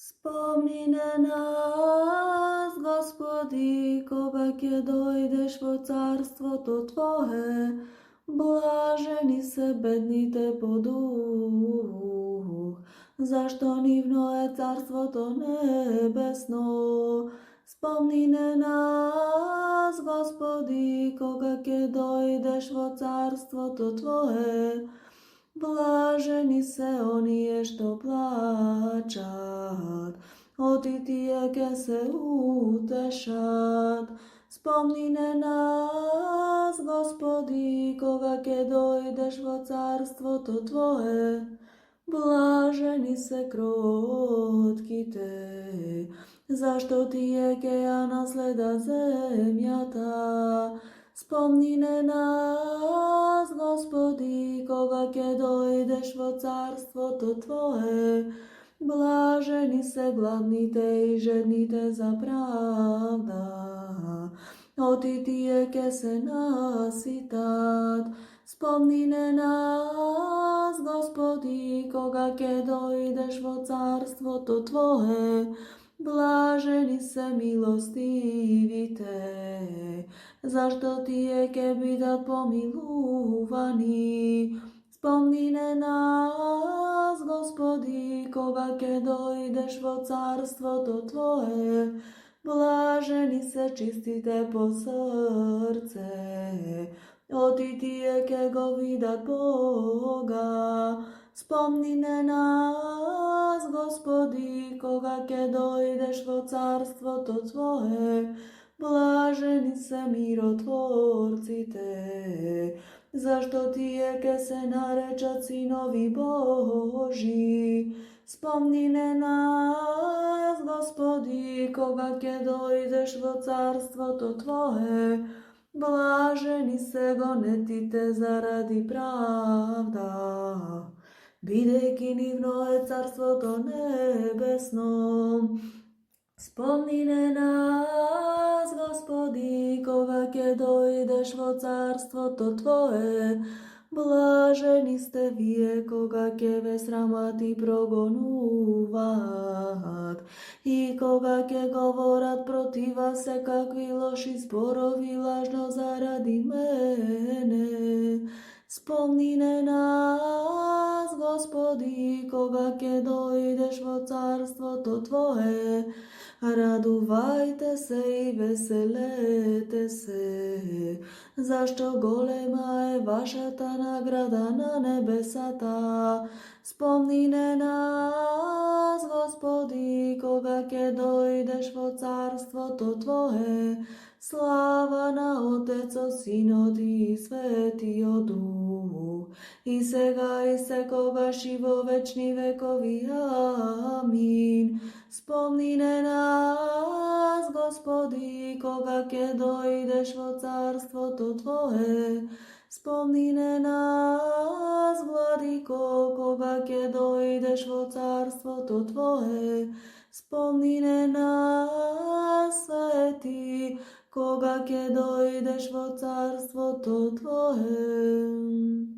Spomni na nas, Gospodi, kога ќе дојдеш во царството Твое, блажени се бедните по дух, зашто нивно е царството небесно. Спомни на нас, Господи, кога ќе дојдеш во царството Твое, блажени се оние што плачат, оти тие ке се утешат. Спомни на нас, Господи, кога ќе дојдеш во царството Твое, блажени се кротките, зашто тие ке ја наследат земјата. Спомни на нас, Господи, кога ќе дојдеш во царството Твое, блажени се гладните и жедните за правда, оти тие ке се наситат. Спомни на нас, Господи, кога ќе дојдеш во царството Твое, блажени се милостивите, зашто тие ке бидат помилувани. Спомни на нас, Господи, кога ќе дојдеш во царството Твое, блажени се чистите по срце, оти тие ке го видат Бога. Спомни на нас, Господи, кога ќе дојдеш во царството Твое, блажени се миротворците, зашто тие ке се наречат синови Божи. Спомни на нас, Господи, кога ќе дојдеш во царството Твое, блажени се гонетите заради правда, бидејќи нивно е царството небесно. Спомни на нас, Господи, кога ќе дојдеш во царството Твое, блажени сте вие кога ќе ве срамат и прогонуваат, и кога ќе говорат против вас секакви лоши зборови лажно заради мене. Спомни на нас, Господи, кога ќе дојдеш во царството Твое, радувајте се и веселете се, зашто голема е вашата награда на небесата. Спомни на нас, Господи, кога ќе дојдеш во царството Твое, слава на Отецот, Синот и Светиот Дух, и сега и секогаш и во вечни векови. Амин. Спомни на нас, Господи, кога ќе дојдеш во царството Твое, спомни на нас, Владико, кога ќе дојдеш во царството Твое, спомни на нас, Свети, кога ќе дојдеш во царството Твое.